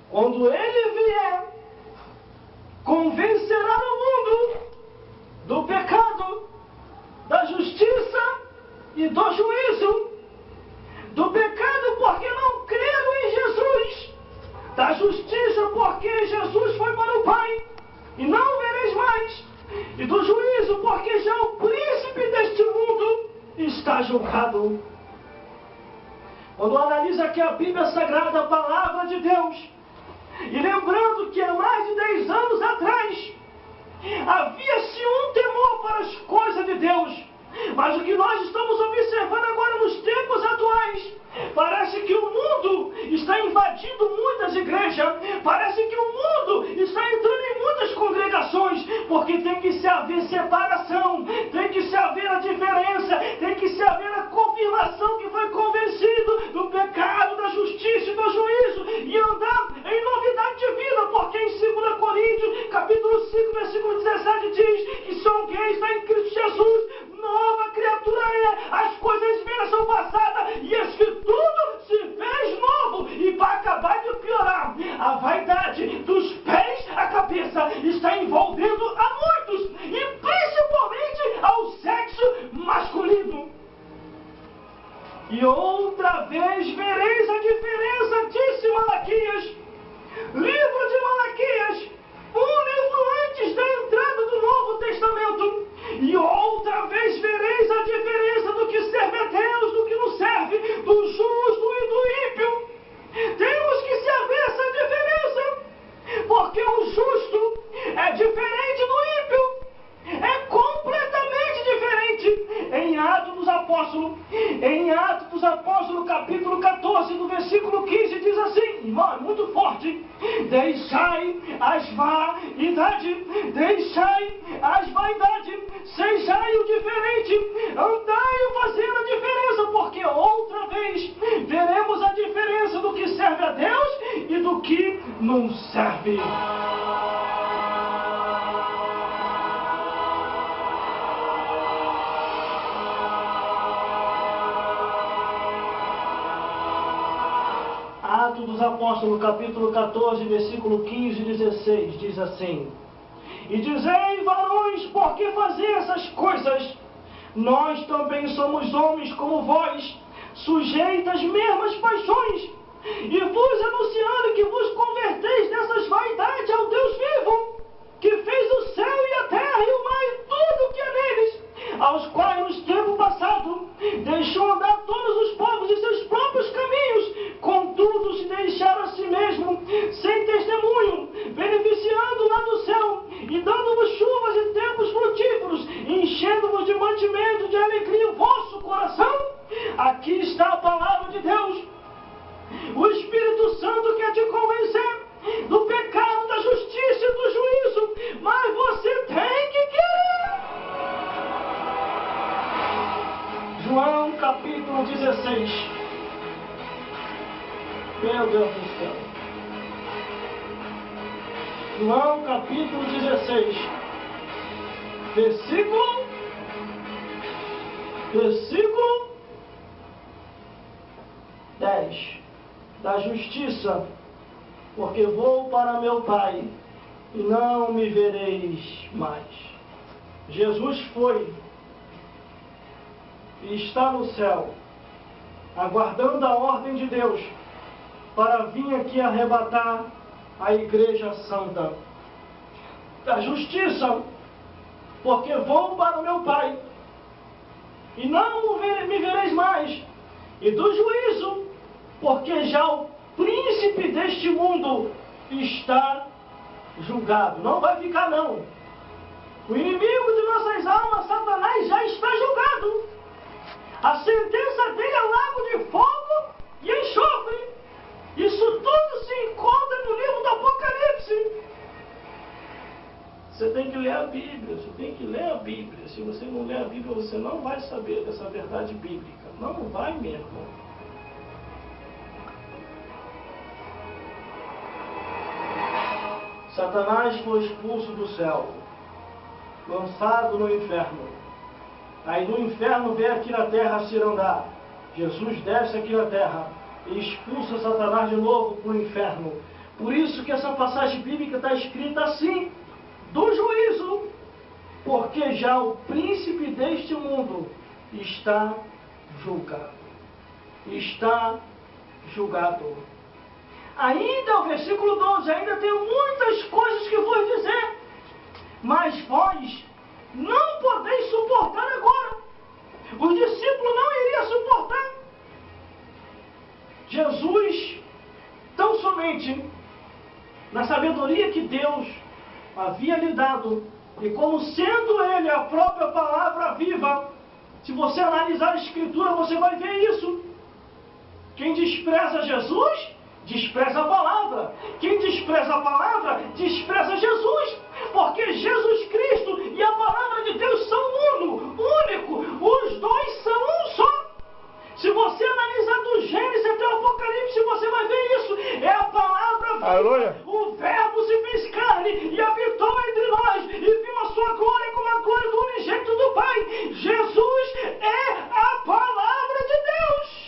Quando ele vier, convencerá o mundo do pecado, da justiça e do juízo. Do pecado porque não creram em Jesus, da justiça porque Jesus foi para o Pai e não vereis mais, e do juízo porque já o príncipe deste mundo está julgado. Quando analisa aqui a Bíblia Sagrada, a palavra de Deus, e lembrando que há mais de 10 anos atrás havia-se um temor para as coisas de Deus, mas o que nós estamos observando agora nos tempos atuais, parece que o mundo está invadindo muitas igrejas, parece que o mundo está entrando em muitas congregações, porque tem que se haver separação, tem que se haver a diferença, tem que se haver a confirmação que foi convencido do pecado, da justiça e do juízo, e andar em novidade de vida, porque em 2 Coríntios, capítulo 5, versículo 17 diz que se alguém está em Cristo Jesus, nova criatura é, as coisas velhas são passadas e eis que tudo se fez novo. E para acabar de piorar, a vaidade dos pés à cabeça está envolvendo a muitos, e principalmente ao sexo masculino. E outra vez vereis a diferença, disse Malaquias, livro de Malaquias, um livro antes da entrada do Novo Testamento. E outra vez vereis a diferença do que serve a Deus, do que não serve, do justo e do ímpio. Temos que saber essa diferença, porque o justo é diferente do ímpio, é completamente diferente. Em Atos dos Apóstolos, capítulo 14, no versículo 15, diz assim, irmão, é muito forte: deixai as vaidades, sejai o diferente, andai fazendo a diferença, porque outra vez veremos a diferença do que serve a Deus e do que não serve. Atos dos Apóstolos, capítulo 14, versículo 15 e 16, diz assim: e dizei, varões, por que fazer essas coisas? Nós também somos homens como vós, sujeitos às mesmas paixões, e vos anunciando que vos converteis dessas vaidades ao Deus vivo, que fez o céu e a terra e o mar e tudo o que há neles, aos quais nos tempos passados deixou andar todos os povos em seus próprios caminhos, contudo se deixaram a si mesmo sem testemunho, beneficiando lá do céu e dando-vos chuvas e tempos frutíferos, enchendo-vos de mantimento de alegria o vosso coração. Aqui está a palavra de Deus. O Espírito Santo quer te convencer do pecado, da justiça e do juízo, mas você tem que querer. João capítulo 16. Meu Deus do céu. João capítulo 16. Versículo 10. Da justiça, porque vou para meu Pai e não me vereis mais. Jesus foi e está no céu, aguardando a ordem de Deus para vir aqui arrebatar a igreja santa. Da justiça, porque vou para o meu Pai e não me vereis mais. E do juízo, porque já o príncipe deste mundo está julgado. Não vai ficar não. O inimigo de nossas almas, Satanás, já está julgado. A sentença dele é lago de fogo e enxofre. Isso tudo se encontra no livro do Apocalipse. Você tem que ler a Bíblia, Se você não ler a Bíblia, você não vai saber dessa verdade bíblica. Não vai mesmo. Satanás foi expulso do céu, lançado no inferno. Aí do inferno vem aqui na terra se andar. Jesus desce aqui na terra e expulsa Satanás de novo para o inferno, Por isso que essa passagem bíblica está escrita assim, do juízo, porque já o príncipe deste mundo está julgado. Está julgado. Ainda, o versículo 12, ainda tem muitas coisas que vou dizer, mas vós não podeis suportar agora. Os discípulos não iriam suportar. Jesus, tão somente na sabedoria que Deus havia lhe dado, e como sendo Ele a própria palavra viva, se você analisar a Escritura, você vai ver isso. Quem despreza Jesus, despreza a palavra. Quem despreza a palavra, despreza Jesus. Porque Jesus Cristo e a palavra de Deus são único. Os dois são um só. Se você analisar do Gênesis até o Apocalipse, você vai ver isso. É a palavra viva. Aleluia. O Verbo se fez carne e habitou entre nós. E viu a sua glória como a glória do unigênito do Pai. Jesus é a palavra de Deus.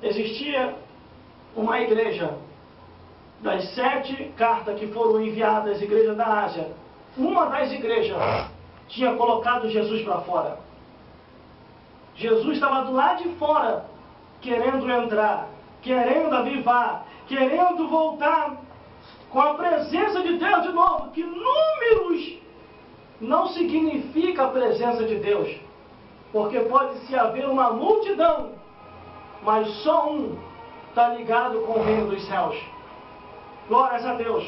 Existia uma igreja, das 7 cartas que foram enviadas às igrejas da Ásia, uma das igrejas tinha colocado Jesus para fora. Jesus estava do lado de fora, querendo entrar, querendo avivar, querendo voltar com a presença de Deus de novo. Que números não significa a presença de Deus, porque pode-se haver uma multidão, mas só um está ligado com o reino dos céus. Glórias a Deus.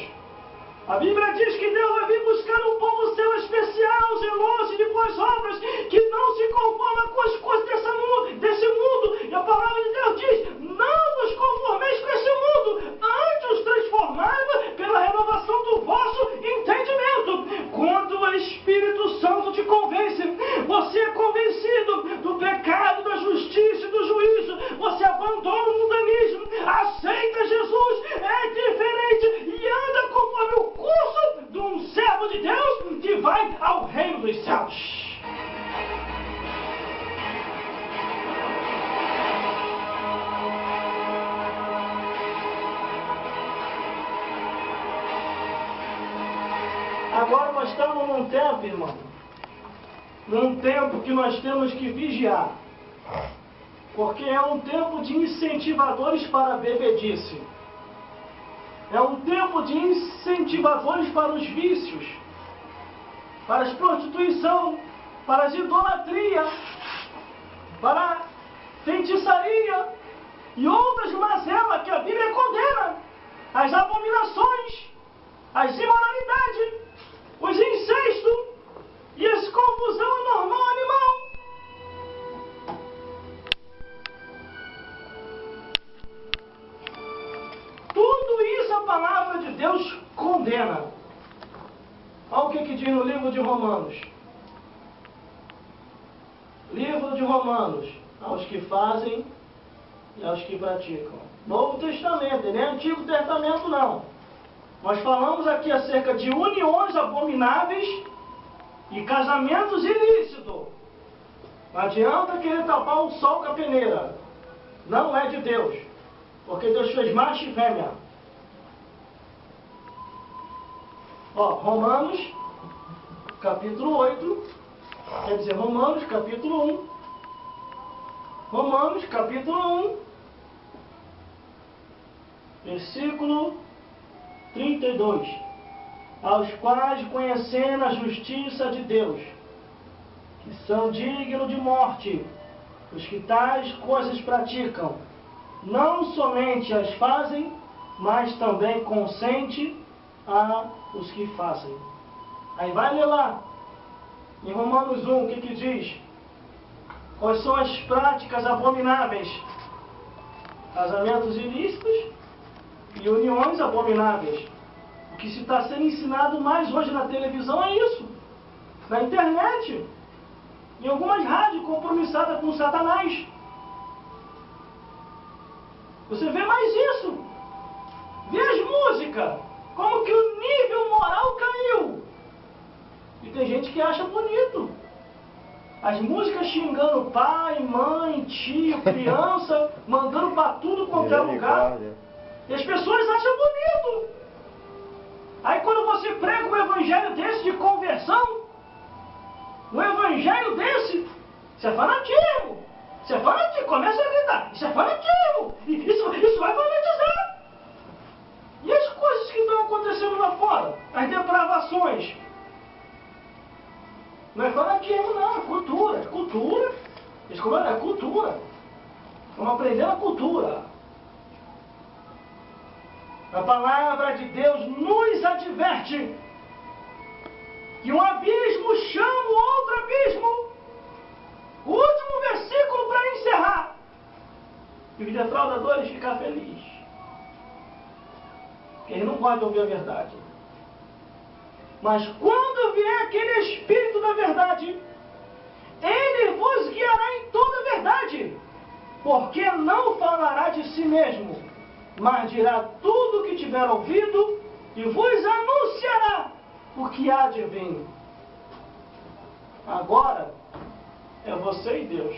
A Bíblia diz que Deus vai vir buscar um povo seu especial, zeloso de boas obras, que não se conforma com as coisas desse mundo. E a palavra de Deus diz: não vos conformeis com esse mundo, antes os transformai-vos pela renovação do vosso entendimento. Quando o Espírito Santo te convence, você é convencido do pecado, da justiça e do juízo. Você abandona o mundanismo, aceita Jesus, é diferente e anda conforme o curso de um servo de Deus que vai ao reino dos céus. Agora nós estamos num tempo, irmão, num tempo que nós temos que vigiar, porque é um tempo de incentivadores para a bebedice. É um tempo de incentivadores para os vícios, para a prostituição, para as idolatrias, para a feitiçaria e outras mazelas que a Bíblia condena, as abominações, as imoralidades, os incestos e as confusão anormal animal. Tudo isso a palavra de Deus condena. Olha o que diz no livro de Romanos. Livro de Romanos. Aos que fazem e aos que praticam. Novo Testamento, nem Antigo Testamento não. Nós falamos aqui acerca de uniões abomináveis e casamentos ilícitos. Não adianta querer tapar o sol com a peneira. Não é de Deus. Porque Deus fez macho e fêmea. Romanos, capítulo 8. Quer dizer, Romanos, capítulo 1. Romanos, capítulo 1. Versículo 32. Aos quais, conhecendo a justiça de Deus, que são dignos de morte, os que tais coisas praticam, não somente as fazem, mas também consente a os que fazem. Aí vai ler lá, em Romanos 1, o que diz? Quais são as práticas abomináveis? Casamentos ilícitos e uniões abomináveis. O que se está sendo ensinado mais hoje na televisão é isso. Na internet. Em algumas rádios compromissadas com Satanás. Você vê mais isso. Vê as músicas. Como que o nível moral caiu. E tem gente que acha bonito. As músicas xingando pai, mãe, tio, criança, mandando para tudo quanto é lugar. E as pessoas acham bonito. Aí quando você prega um evangelho desse de conversão, um evangelho desse, isso é fanatismo. Isso é fanatismo. Começa a gritar. Isso é fanatismo. Isso vai fanatizar. E as coisas que estão acontecendo lá fora? As depravações. Não é fanatismo, não. É cultura. É cultura. Escolha é cultura. Vamos aprender a cultura. A palavra de Deus nos adverte que um abismo chama o outro abismo. O último versículo para encerrar. E os defraudadores ficar felizes. Porque eles não podem ouvir a verdade. Mas quando vier aquele Espírito da verdade, ele vos guiará em toda a verdade. Porque não falará de si mesmo, mas dirá tudo o que tiver ouvido e vos anunciará o que há de vir. Agora é você e Deus.